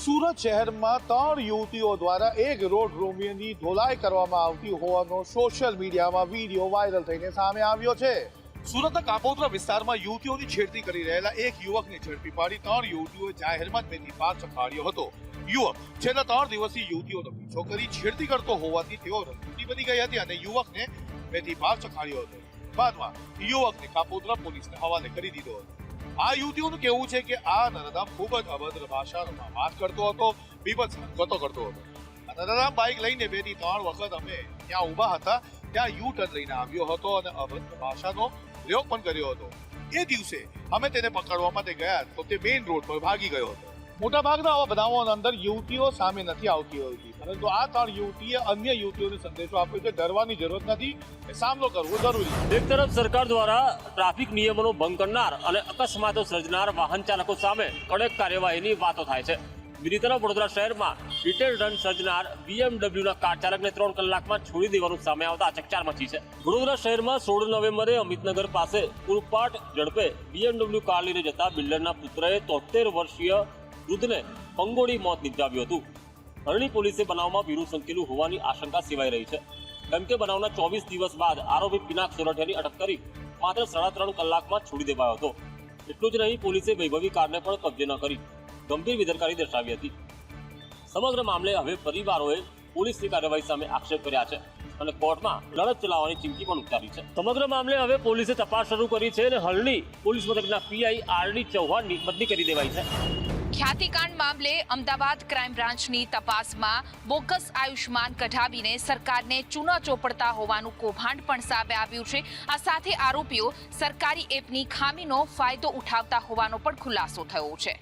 સુરત શહેરમાં 3 યુવતીઓ દ્વારા એક રોડ રોમિયોની ધોલાઈ કરવામાં આવતી હોવાનો સોશિયલ મીડિયામાં વિડીયો વાયરલ થઈને સામે આવ્યો છે। સુરતના કાપોદ્રા વિસ્તારમાં યુવતીઓની છેડતી કરી રહેલા એક યુવકને ઝડપી પાડી 3 યુવતીઓએ જાહેરમાં જ મેથી પાક ચખાડ્યો હતો। યુવક છેલ્લા 3 દિવસથી યુવતીઓનો પીછો કરી છેડતી કરતો હોવાથી તેઓ રંગૂટી બની ગઈ હતી અને યુવકને મેથી પાક ચખાડ્યો હતો। બાદમાં યુવકને કાપોદ્રા પોલીસને હવાલે કરી દીધો હતો। આ યુવતીઓનું કહેવું છે કે આ નરાધામ ખૂબ જ અભદ્ર ભાષામાં વાત કરતો હતો, બીભત્સ હરકતો કરતો હતો। આ નરાધામ બાઇક લઈને 2 થી 3 વખત અમે ત્યાં ઊભા હતા ત્યાં યુ ટર્ન લઈને આવ્યો હતો અને અભદ્ર ભાષાનો પ્રયોગ પણ કર્યો હતો। એ દિવસે અમે તેને પકડવા માટે ગયા તો તે મેઇન રોડ પર ભાગી ગયો હતો। મોટાભાગના આવા બનાવોની અંદર યુવતીઓ સામે નથી આવતી હોતી, પરંતુ આ 3 યુવતીએ અન્ય યુવતીઓને સંદેશો આપ્યો કે ડરવાની જરૂરત નથી, સામનો કરવો જરૂરી છે। એક તરફ સરકાર દ્વારા ટ્રાફિક નિયમોનો ભંગ કરનાર અને અકસ્માતો સર્જનાર વાહન ચાલકો સામે કડક કાર્યવાહીની વાતો થાય છે। બીજી તરફ વડોદરા શહેરમાં રિટેલ રન સર્જનાર BMW કાર ચાલકને 3 કલાકમાં છોડી દેવાનું સામે આવતા ચકચાર મચી છે। વડોદરા શહેરમાં 16 નવેમ્બરે અમિતનગર પાસે પૂરપાટ ઝડપે BMW કાર લઈને જતા બિલ્ડરના પુત્રએ 73 વર્ષીય વૃદ્ધને પંગોળી મોત નિપજાવ્યું હતું। હરણી પોલીસે બનાવમાં વીરું સંકેલું હોવાની આશંકા સેવાઈ રહી છે, કેમ કે બનાવના 24 દિવસ બાદ આરોપી પિનાક સોરઠિયાની અટક કરી માત્ર 3.5 કલાકમાં છોડી દેવાયો હતો। એટલું જ નહીં, પોલીસે વૈભવી કારને પણ કબજે ન કરી ગંભીર બેદરકારી દર્શાવી હતી। સમગ્ર મામલે હવે પરિવારોએ પોલીસની કાર્યવાહી સામે આક્ષેપ કર્યા છે અને કોર્ટમાં લડત ચલાવવાની ચીમકી પણ ઉચ્ચારી છે। સમગ્ર મામલે હવે પોલીસે તપાસ શરૂ કરી છે અને હરણી પોલીસ મથકના પીઆઈ આરડી ચૌહાણની બદલી કરી દેવાઈ છે। ખ્યાતિકાંડ મામલે અમદાવાદ ક્રાઇમ બ્રાન્ચની તપાસમાં બોગસ આયુષ્માન કઢાવીને સરકારને ચૂના ચોપડતા હોવાનું કૌભાંડ પણ સામે આવ્યું છે। આ સાથે આરોપીઓ સરકારી એપની ખામીનો ફાયદો ઉઠાવતા હોવાનો પણ ખુલાસો થયો છે।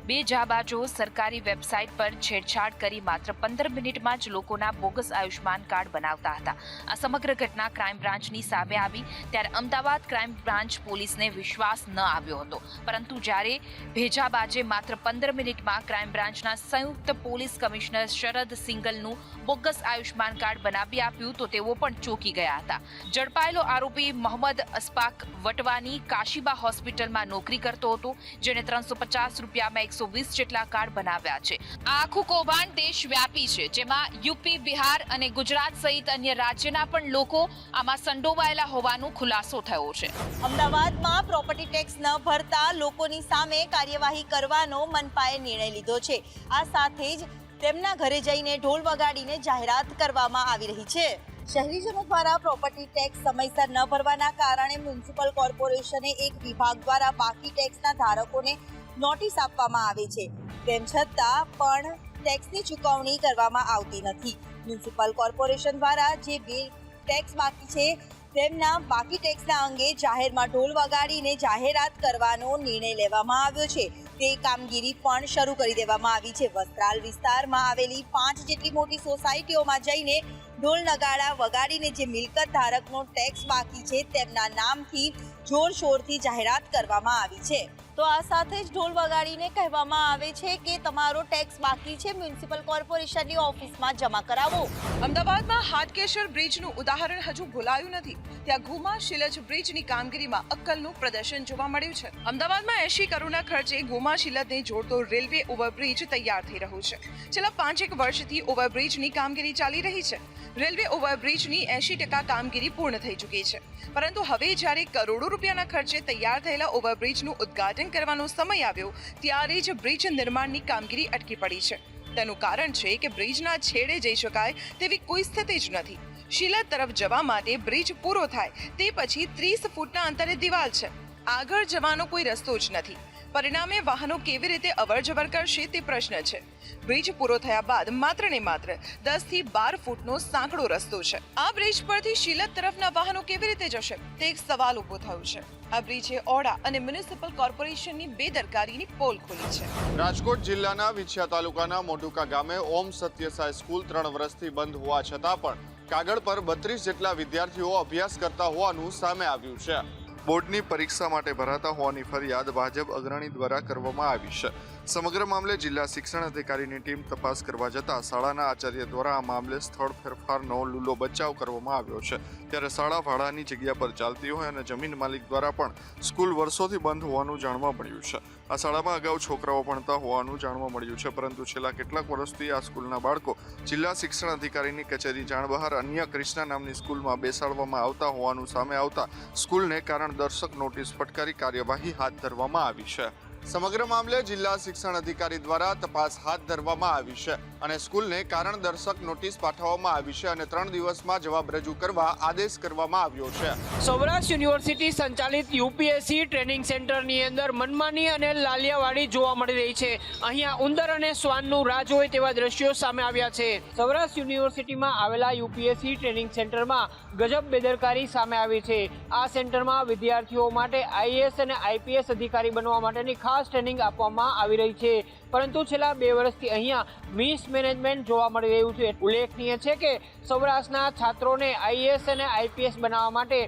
2 જાબાજો સરકારી વેબસાઇટ પર છેડછાડ કરી માત્ર 15 મિનિટમાં જ લોકોના બોગસ આયુષ્માન કાર્ડ બનાવતા હતા। આ સમગ્ર ઘટના ક્રાઇમ બ્રાન્ચની સામે આવી ત્યારે અમદાવાદ ક્રાઇમ બ્રાન્ચ પોલીસને વિશ્વાસ ન આવ્યો હતો, પરંતુ જ્યારે ભેજાબાજે માત્ર 15 મિનિટમાં ક્રાઇમ બ્રાન્ચના સંયુક્ત પોલીસ કમિશનર શરદ સિંગલનું બોગસ આયુષ્માન કાર્ડ બનાવી આપ્યું તો તેઓ પણ ચોંકી ગયા હતા। ઝડપાયેલો આરોપી મોહમ્મદ અસ્ફાક વટવાની કાશીબા હોસ્પિટલમાં નોકરી કરતો હતો, જેણે 350 રૂપિયામાં 120 જેટલા કાર્ડ બનાવ્યા છે। આ આખું કૌભાંડ દેશવ્યાપી છે, જેમાં યુપી, બિહાર અને ગુજરાત સહિત અન્ય રાજ્યના પણ લોકો આમાં સંડોવાયેલા હોવાનો ખુલાસો થયો છે। અમદાવાદમાં પ્રોપર્ટી ટેક્સ ન ભરતા લોકોની સામે કાર્યવાહી કરવાનો મનપાએ નિર્ણય લીધો છે। આ સાથે જ તેમના ઘરે જઈને ઢોલ વગાડીને જાહેરાત કરવામાં આવી રહી છે। શહેરીજનો દ્વારા પ્રોપર્ટી ટેક્સ સમયસર ન ભરવાના કારણે મ્યુનિસિપલ કોર્પોરેશને એક વિભાગ દ્વારા બાકી ટેક્સના ધારકોને નોટિસ આપવામાં આવે છે, તેમ છતાં પણ ટેક્સની ચૂકવણી કરવામાં આવતી નથી। મ્યુનિસિપલ કોર્પોરેશન દ્વારા જે બિલ ટેક્સ બાકી છે તેમના બાકી ટેક્સના અંગે જાહેરમાં ઢોલ વગાડીને જાહેરાત કરવાનો નિર્ણય લેવામાં આવ્યો છે। તે કામગીરી પણ શરૂ કરી દેવામાં આવી છે। વસ્ત્રાલ વિસ્તારમાં આવેલી 5 જેટલી મોટી સોસાયટીઓમાં જઈને ઢોલ નગાડા વગાડીને જે મિલકત ધારકનો ટેક્સ બાકી છે તેમના નામથી જોરશોરથી જાહેરાત કરવામાં આવી છે। તો આ સાથે જ ઢોલ વગાડીને કહેવામાં આવે છે કે તમારો ટેક્સ બાકી છે, મ્યુનિસિપલ કોર્પોરેશનની ઓફિસમાં જમા કરાવો। અમદાવાદમાં હાટકેશર બ્રિજનું ઉદાહરણ હજુ ભૂલાયું નથી, ત્યાં ઘુમા શિલજ બ્રિજની કામગીરીમાં અક્કલનું પ્રદર્શન જોવા મળ્યું છે। અમદાવાદમાં 80 કરોડના ખર્ચે ઘુમા શિલજને જોડતો રેલવે ઓવરબ્રિજ તૈયાર થઈ રહ્યું છે। છેલ્લા 5 વર્ષથી ઓવરબ્રિજની કામગીરી ચાલી રહી છે। રેલવે ઓવરબ્રિજની 80% કામગીરી પૂર્ણ થઈ ચૂકી છે, પરંતુ હવે જ્યારે કરોડો રૂપિયાના ખર્ચે તૈયાર થયેલા ઓવરબ્રિજનું ઉદ્ઘાટન કરવાનો સમય આવ્યો ત્યારે જ બ્રિજ નિર્માણની કામગીરી અટકી પડી છે। તેનું કારણ છે કે બ્રિજના છેડે જઈ શકાય તેવી કોઈ સ્થિતિ જ નથી। શિલજ તરફ જવા માટે બ્રિજ પૂરો થાય તે પછી 30 ફૂટના અંતરે દિવાલ છે, આગળ જવાનો કોઈ રસ્તો જ નથી। પરિણામે વાહનો કેવી રીતે અવરજવર કરશે તે પ્રશ્ન છે। બ્રિજ પૂરો થયા બાદ માત્ર ને માત્ર 10 થી 12 ફૂટનો સાંકડો રસ્તો છે। આ બ્રિજ પરથી શિલજ તરફના વાહનો કેવી રીતે જશે તે એક સવાલ ઊભો થયો છે। આ બ્રિજે ઓડા અને મ્યુનિસિપલ કોર્પોરેશનની બેદરકારીની પોલ ખોલી છે। રાજકોટ જિલ્લાના વિછિયા તાલુકાના મોઢુકા ગામે ઓમ સત્યસાઈ સ્કૂલ 3 વર્ષથી બંધ હોવા છતાં પણ કાગળ પર 32 જેટલા વિદ્યાર્થીઓ અભ્યાસ કરતા હોવાનું સામે આવ્યું છે। બોર્ડની પરીક્ષા માટે ભરાતા હોવાની ફરિયાદ ભાજપ અગ્રણી દ્વારા કરવામાં આવી છે। સમગ્ર મામલે જિલ્લા શિક્ષણ અધિકારીની ટીમ તપાસ કરવા જતા શાળાના આચાર્ય દ્વારા આ મામલે સ્થળ ફેરફારનો લૂલો બચાવ કરવામાં આવ્યો છે। ત્યારે શાળા ભાડાની જગ્યા પર ચાલતી હોય અને જમીન માલિક દ્વારા પણ સ્કૂલ વર્ષોથી બંધ હોવાનું જાણવા મળ્યું છે। આ શાળામાં અગાઉ છોકરાઓ ભણતા હોવાનું જાણવા મળ્યું છે, પરંતુ છેલ્લા કેટલાક વર્ષથી આ સ્કૂલના બાળકો જિલ્લા શિક્ષણ અધિકારીની કચેરી જાણ બહાર અન્ય ક્રિષ્ના નામની સ્કૂલમાં બેસાડવામાં આવતા હોવાનું સામે આવતા સ્કૂલને કારણદર્શક નોટિસ ફટકારી કાર્યવાહી હાથ ધરવામાં આવી છે. સમગ્ર મામલે જિલ્લા શિક્ષણ અધિકારી દ્વારા તપાસ હાથ ધરવામાં આવી છે અને સ્કૂલને કારણદર્શક નોટિસ પાઠવવામાં આવી છે અને 3 દિવસમાં જવાબ રજૂ કરવા આદેશ કરવામાં આવ્યો છે. સૌરાષ્ટ્ર યુનિવર્સિટી સંચાલિત યુપીએસસી ટ્રેનિંગ સેન્ટરની અંદર મનમાની અને લાલિયાવાડી જોવા મળી રહી છે. અહીંયા ઉંદર અને શ્વાનનું રાજ હોય તેવા દ્રશ્યો સામે આવ્યા છે. સૌરાષ્ટ્ર યુનિવર્સિટીમાં આવેલા યુપીએસસી ટ્રેનિંગ સેન્ટરમાં ગજબ બેદરકારી સામે આવી છે. આ સેન્ટરમાં વિદ્યાર્થીઓ માટે આઈએએસ અને આઈપીએસ અધિકારી બનવા માટેની ખાસ ટ્રેનિંગ આપવામાં આવી રહી છે, પરંતુ છેલ્લા 2 વર્ષથી અહીંયા મિસમેનેજમેન્ટ જોવા મળી રહ્યું છે. ઉલ્લેખનીય છે કે સૌરાષ્ટ્રના છાત્રોને આઈએએસ અને આઈપીએસ બનાવવા માટે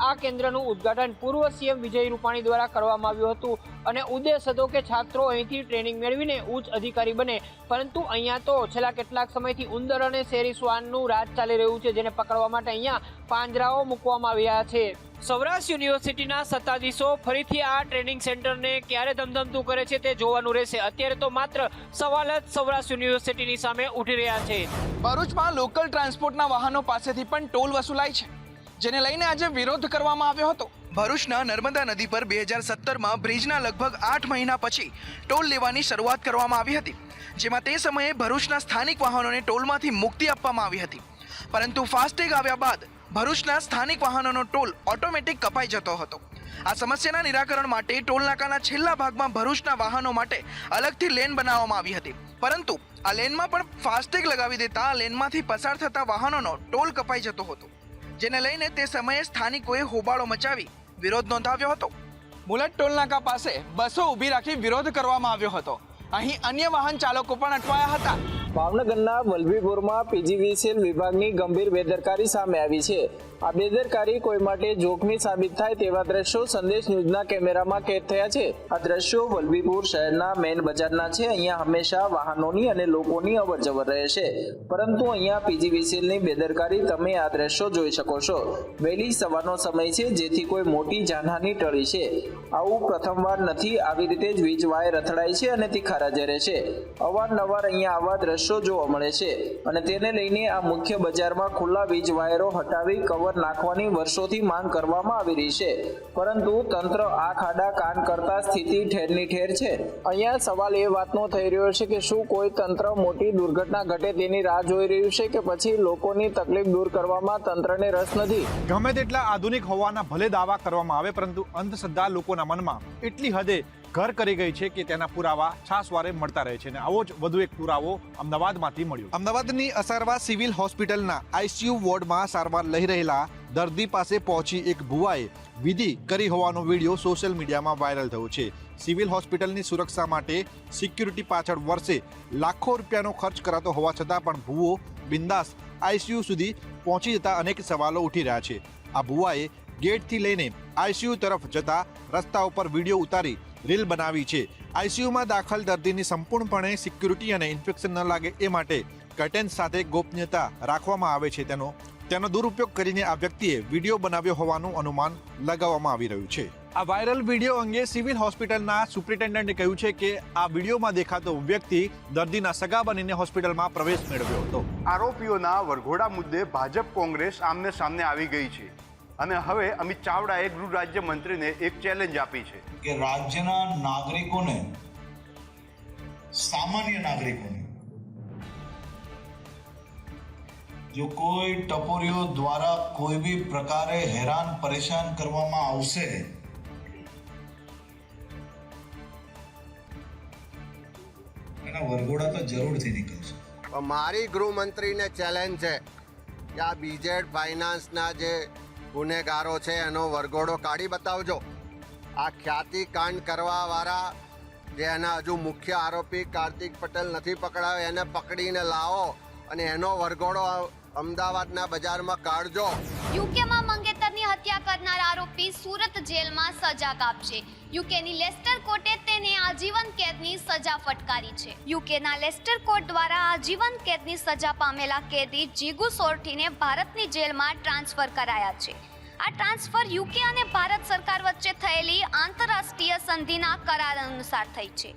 આ કેન્દ્રનું ઉદ્ઘાટન પૂર્વ સીએમ વિજય રૂપાણી દ્વારા કરવામાં આવ્યું હતું અને ઉદ્દેશ હતો કે છાત્રો અહીંથી ટ્રેનિંગ મેળવીને ઉચ્ચ અધિકારી બને, પરંતુ અહીંયા તો છેલ્લા કેટલાક સમયથી ઉંદર અને શેરી શ્વાનનું રાજ ચાલી રહ્યું છે, જેને પકડવા માટે અહીંયા પાંજરાઓ મૂકવામાં આવ્યા છે. સૌરાષ્ટ્ર યુનિવર્સિટીના સત્તાધીશો ફરીથી આ ટ્રેનિંગ સેન્ટરને ક્યારે ધમધમતું કરે છે તે જોવાનું રહેશે. અત્યારે તો માત્ર સવાલ જ સૌરાષ્ટ્ર યુનિવર્સિટીની સામે ઉઠી રહ્યા છે. ભરૂચમાં લોકલ ટ્રાન્સપોર્ટના વાહનો પાસેથી પણ ટોલ વસૂલાય છે, જેને લઈને આજે વિરોધ કરવામાં આવ્યો હતો. ભરૂચના નર્મદા નદી પર 2017માં બ્રિજના લગભગ 8 મહિના પછી ટોલ લેવાની શરૂઆત કરવામાં આવી હતી, જેમાં તે સમયે ભરૂચના સ્થાનિક વાહનોને ટોલમાંથી મુક્તિ આપવામાં આવી હતી, પરંતુ ફાસ્ટેગ આવ્યા બાદ ભરૂચના સ્થાનિક વાહનોનો ટોલ ઓટોમેટિક કપાઈ જતો હતો. આ સમસ્યાના નિરાકરણ માટે ટોલ નાકાના છેલ્લા ભાગમાં ભરૂચના વાહનો માટે અલગથી લેન બનાવવામાં આવી હતી, પરંતુ આ લેનમાં પણ ફાસ્ટેગ લગાવી દેતા આ લેનમાંથી પસાર થતા વાહનોનો ટોલ કપાઈ જતો હતો, જેને લઈને તે સમયે સ્થાનિકોએ હોબાળો મચાવી વિરોધ નોંધાવ્યો હતો. બુલેટ ટોલ નાકા પાસે બસો ઊભી રાખી વિરોધ કરવામાં આવ્યો હતો. અહીં અન્ય વાહન ચાલકો પણ અટવાયા હતા. ભાવનગરના વલભીપુરમાં પીજીવીસીએલ વિભાગની ગંભીર બેદરકારી સામે આવી છે. આ બેદરકારી કોઈ માટે જોખમી સાબિત થાય તેવા દ્રશ્યો સંદેશ ન્યૂઝના કેમેરામાં કેદ થયા છે. આ દ્રશ્યો વલભીપુર શહેરના મેઇન બજારના છે. અહીંયા હંમેશા વાહનોની અને લોકોની અવરજવર રહે છે, પરંતુ અહીંયા પીજીવીસીએલની બેદરકારી તમે આ દ્રશ્યો જોઈ શકો છો. વહેલી સવારનો સમય છે, જેથી કોઈ મોટી જાનહાની ટળી છે. આવું પ્રથમવાર નથી. આવી રીતે જ વીજ વાયર અથડાય છે અને તીખા રજે રહે છે. અવારનવાર અહીંયા આવા દ્રશ્યો જોવા મળે છે અને તેને લઈને આ મુખ્ય બજારમાં ખુલ્લા વીજ વાયરો હટાવી કવર નાખવાની વર્ષોથી માંગ કરવામાં આવી રહી છે, પરંતુ તંત્ર આ ખાડા કાન કરતા સ્થિતિ ઠેરની ઠેર છે. અહીંયા સવાલ એ વાતનો થઈ રહ્યો છે કે શું કોઈ તંત્ર મોટી દુર્ઘટના ઘટે તેની રાહ જોઈ રહ્યું છે કે પછી લોકોની તકલીફ દૂર કરવામાં તંત્રને રસ નથી. ગમે તેટલા આધુનિક હોવાના ભલે દાવા કરવામાં આવે, પરંતુ અંધશ્રદ્ધા લોકોના મનમાં એટલી હદે ઘર કરી ગઈ છે કે તેના પુરાવા છાસવારે મળતા રહે છે. અને આવો જ વધુ એક પુરાવો અમદાવાદમાંથી મળ્યો. અમદાવાદની અસારવા સિવિલ હોસ્પિટલના આઈસીયુ વોર્ડમાં સારવાર લઈ રહેલા દર્દી પાસે પહોંચી એક ભુવાએ વિધિ કરી હોવાનો વિડીયો સોશિયલ મીડિયામાં વાયરલ થયો છે. સિવિલ હોસ્પિટલની સુરક્ષા માટે સિક્યુરિટી પાછળ વર્ષે લાખો રૂપિયાનો ખર્ચ કરાતો હોવા છતાં પણ ભુવો બિંદાસ આઈસીયુ સુધી પહોંચી જતા અનેક સવાલો ઉઠી રહ્યા છે. આ ભુવાએ ગેટથી લઈને આઈસીયુ તરફ જતા રસ્તા ઉપર વિડીયો ઉતારી રીલ બનાવી છે. આઈસીયુમાં દાખલ દર્દીની સંપૂર્ણપણે સિક્યુરિટી અને ઇન્ફેક્શન ન લાગે એ માટે કર્ટેન્સ સાથે ગોપનીયતા રાખવામાં આવે છે. તેનો દુરુપયોગ કરીને આ વ્યક્તિએ વિડીયો બનાવ્યો હોવાનું અનુમાન લગાવવામાં આવી રહ્યું છે. આ વાયરલ વિડીયો અંગે સિવિલ હોસ્પિટલના સુપ્રિન્ટેન્ડન્ટે કહ્યું છે કે આ વિડીયોમાં દેખાતો વ્યક્તિ દર્દીના સગા બનીને હોસ્પિટલમાં પ્રવેશ મેળવ્યો હતો. આરોપીઓના વરઘોડા મુદ્દે ભાજપ કોંગ્રેસ આમને સામને આવી ગઈ છે અને હવે અમિત ચાવડાએ ગૃહ રાજ્ય મંત્રીને એક ચેલેન્જ આપી છે કે રાજ્યના નાગરિકોને, સામાન્ય નાગરિકોને જો કોઈ ટપોરીઓ દ્વારા કોઈ બી પ્રકારે હેરાન પરેશાન કરવામાં આવશે એના વરઘોડા તો જરૂરથી નીકળશે. મારી ગૃહમંત્રીને ચેલેન્જ છે કે આ બીજેડ ફાઇનાન્સના જે ગુનેગારો છે એનો વરઘોડો કાઢી બતાવજો. આ ખ્યાતિકાંડ કરવાવાળા જે એના હજુ મુખ્ય આરોપી કાર્તિક પટેલ નથી પકડાયો એને પકડીને લાવો અને એનો વરઘોડો અમદાવાદના બજારમાં કાઢજો. યુકેમાં મંગેતરની હત્યા કરનાર આરોપી સુરત જેલમાં સજા કાપશે. યુકેની લેસ્ટર કોર્ટે તેને આજીવન કેદની સજા ફટકારી છે. યુકેના લેસ્ટર કોર્ટ દ્વારા આજીવન કેદની સજા પામેલા કેદી જીગુ સોરઠીને ભારતની જેલમાં ટ્રાન્સફર કરાયા છે. આ ટ્રાન્સફર યુકે અને ભારત સરકાર વચ્ચે થયેલી આંતરરાષ્ટ્રીય સંધિના કરાર અનુસાર થઈ છે.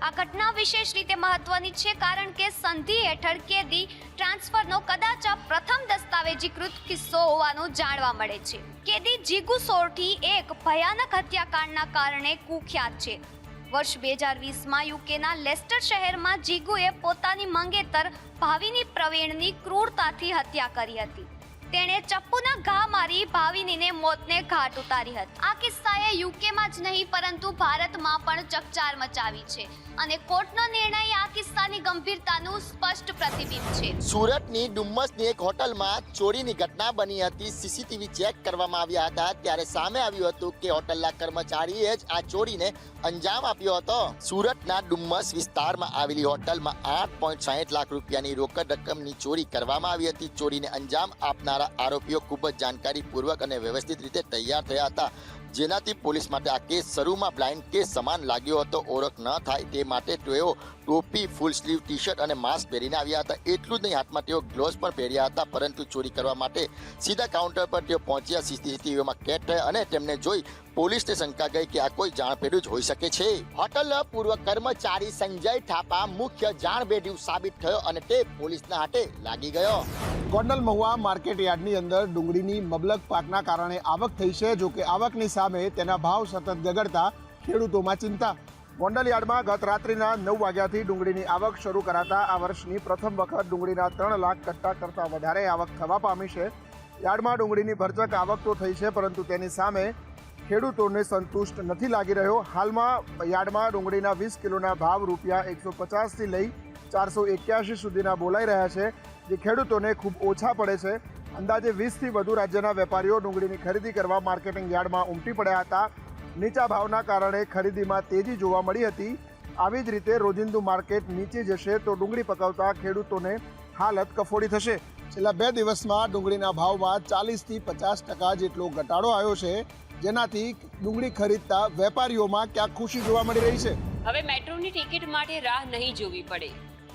આ ઘટના વિશેષ રીતે મહત્વની છે કારણ કે સંધિ હેઠળ કેદી ટ્રાન્સફરનો કદાચ આ પ્રથમ દસ્તાવેજીકૃત કિસ્સો હોવાનું જાણવા મળે છે. કેદી જીગુ સોરઠી એક ભયાનક હત્યાકાંડના કારણે કુખ્યાત છે. વર્ષ 2020માં યુકેના લેસ્ટર શહેરમાં જીગુએ પોતાની મંગેતર ભાવિની પ્રવીણની ક્રૂરતાથી હત્યા કરી હતી. તેણે ચપ્પુના ઘા મારી ભાવિનીને મોતને ઘાટ ઉતારી હતી. આ કિસ્સાએ યુકેમાં જ નહીં પરંતુ ભારતમાં પણ ચકચાર મચાવી છે અને કોર્ટનો નિર્ણય આ કિસ્સાની ગંભીરતાનું સ્પષ્ટ પ્રતિબિંબ છે. સુરતની ડુમ્મસની એક હોટલમાં ચોરીની ઘટના બની હતી. સીસીટીવી ચેક કરવામાં આવ્યા હતા ત્યારે સામે આવ્યું હતું કે હોટલના કર્મચારીએ જ આ ચોરીને અંજામ આપ્યો હતો. સુરતના ડુમ્મસ વિસ્તારમાં આવેલી હોટલમાં 8.60 લાખ રૂપિયાની રોકડ રકમની ચોરી કરવામાં આવી હતી. ચોરીને અંજામ આપનારા આરોપીઓ ખૂબ જ જાણકારીપૂર્વક અને વ્યવસ્થિત રીતે તૈયાર થયા હતા, જેનાથી પોલીસ માટે આ કેસ શરૂમાં બ્લાઇન્ડ કેસ સમાન લાગ્યો હતો. ઓળખ ન થાય તે માટે તેઓ ટોપી, ફૂલ સ્લીવ ટી શર્ટ અને માસ્ક પહેરીને આવ્યા હતા. એટલું જ નહીં, હાથમાં તેઓ ગ્લોવ્સ પણ પહેર્યા હતા, પરંતુ ચોરી કરવા માટે સીધા કાઉન્ટર પર તેઓ પહોંચ્યા. સીસીટીવીમાં કેદ થયા અને તેમને જોઈ પોલીસને શંકા ગઈ કે આ કોઈ જાણભેદું જ હોઈ શકે છે. હોટલના પૂર્વ કર્મચારી સંજય થાપા મુખ્ય જાણભેદુ સાબિત થયો અને તે પોલીસના હાથે લાગી ગયો. ગોંડલ મહુવા માર્કેટ યાર્ડની અંદર ડુંગળીની મબલક પાકના કારણે આવક થઈ છે. જો કે આવકની સામે તેના ભાવ સતત ગગડતા ખેડૂતોમાં ચિંતા. ગોંડલ યાર્ડમાં ગત રાત્રિના 9 વાગ્યાથી ડુંગળીની આવક શરૂ કરાતા આ વર્ષની પ્રથમ વખત ડુંગળીના 3 લાખ કટ્ટા કરતાં વધારે આવક થવા પામી છે. યાર્ડમાં ડુંગળીની ભરચક આવક તો થઈ છે, પરંતુ તેની સામે ખેડૂતોને સંતુષ્ટ નથી લાગી રહ્યો. હાલમાં યાર્ડમાં ડુંગળીના 20 કિલોના ભાવ રૂપિયા 150થી લઈ 481 સુધીના બોલાઈ રહ્યા છે, જે ખેડૂતોને ખૂબ ઓછા પડે છે. અંદાજે 20થી વધુ રાજ્યના વેપારીઓ ડુંગળીની ખરીદી કરવા માર્કેટિંગ યાર્ડમાં ઉમટી પડ્યા હતા. નીચા ભાવના કારણે ખરીદીમાં તેજી જોવા મળી હતી. આવી જ રીતે રોજિંદુ માર્કેટ નીચે જશે તો ડુંગળી પકવતા ખેડૂતોને હાલત કફોડી થશે. છેલ્લા 2 દિવસમાં ડુંગળીના ભાવમાં 40થી 50% જેટલો ઘટાડો આવ્યો છે, જેનાથી ડુંગળી ખરીદતા વેપારીઓમાં ક્યાંક ખુશી જોવા મળી રહી છે. હવે મેટ્રોની ટિકિટ માટે રાહ નહીં જોવી પડે,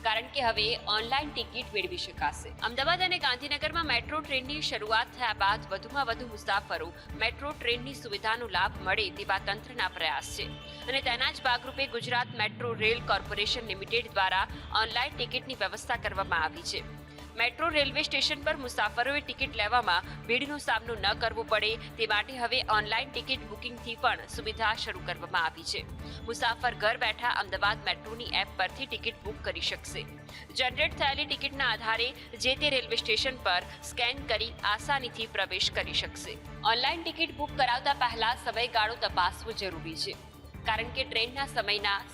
કારણ કે હવે ઓનલાઈન ટિકિટ મેળવી શકાશે. અમદાવાદ અને ગાંધીનગરમાં મેટ્રો ટ્રેનની શરૂઆત થયા બાદ વધુમાં વધુ મુસાફરો મેટ્રો ટ્રેનની સુવિધાનો લાભ મળે તેવા તંત્રના પ્રયાસ છે અને તેના જ ભાગરૂપે Gujarat metro rail corporation limited દ્વારા ઓનલાઈન ટિકિટની વ્યવસ્થા કરવામાં આવી છે. મેટ્રો રેલવે સ્ટેશન પર મુસાફરોએ ટિકિટ લેવામાં ભીડનો સામનો ન કરવો પડે તે માટે હવે ઓનલાઈન ટિકિટ બુકિંગથી પણ સુવિધા શરૂ કરવામાં આવી છે. મુસાફર ઘર બેઠા અમદાવાદ મેટ્રોની એપ પરથી ટિકિટ બુક કરી શકશે. જનરેટ થયેલી ટિકિટના આધારે જે તે રેલવે સ્ટેશન પર સ્કેન કરી આસાનીથી પ્રવેશ કરી શકશે. ઓનલાઈન ટિકિટ બુક કરાવતા પહેલા સમયગાળો તપાસવો જરૂરી છે, કારણ કે ટ્રેનના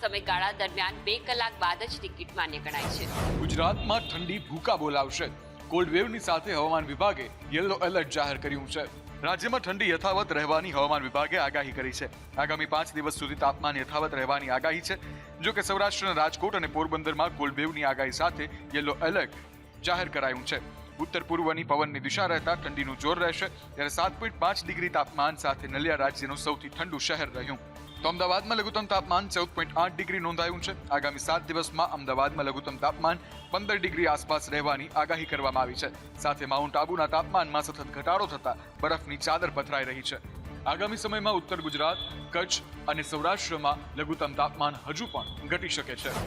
સમયગાળા દરમિયાન 2 કલાક બાદ જ ટિકિટ માન્ય ગણાય છે. ગુજરાતમાં ઠંડી ભૂકા બોલાવશે. કોલ્ડ વેવની સાથે હવામાન વિભાગે યલો એલર્ટ જાહેર કર્યું છે. રાજ્યમાં ઠંડી યથાવત રહેવાની હવામાન વિભાગે આગાહી કરી છે. આગામી 5 દિવસ સુધી તાપમાન યથાવત રહેવાની આગાહી છે. જો કે સૌરાષ્ટ્રના રાજકોટ અને પોરબંદરમાં કોલ્ડ વેવની આગાહી સાથે યલો એલર્ટ જાહેર કરાયું છે. ઉત્તર પૂર્વની પવનની દિશા રહેતા ઠંડીનું જોર રહેશે. ત્યારે 7.5 ડિગ્રી તાપમાન સાથે નલિયા રાજ્યનું સૌથી ઠંડુ શહેર રહ્યું. તો અમદાવાદમાં લઘુત્તમ તાપમાન 14.8 ડિગ્રી નોંધાયું છે. આગામી 7 દિવસમાં અમદાવાદમાં લઘુત્તમ તાપમાન 15 ડિગ્રી આસપાસ રહેવાની આગાહી કરવામાં આવી છે. સાથે માઉન્ટ આબુના તાપમાનમાં સતત ઘટાડો થતા બરફની ચાદર પથરાઈ રહી છે. આગામી સમયમાં ઉત્તર ગુજરાત, કચ્છ અને સૌરાષ્ટ્રમાં લઘુત્તમ તાપમાન હજુ પણ ઘટી શકે છે.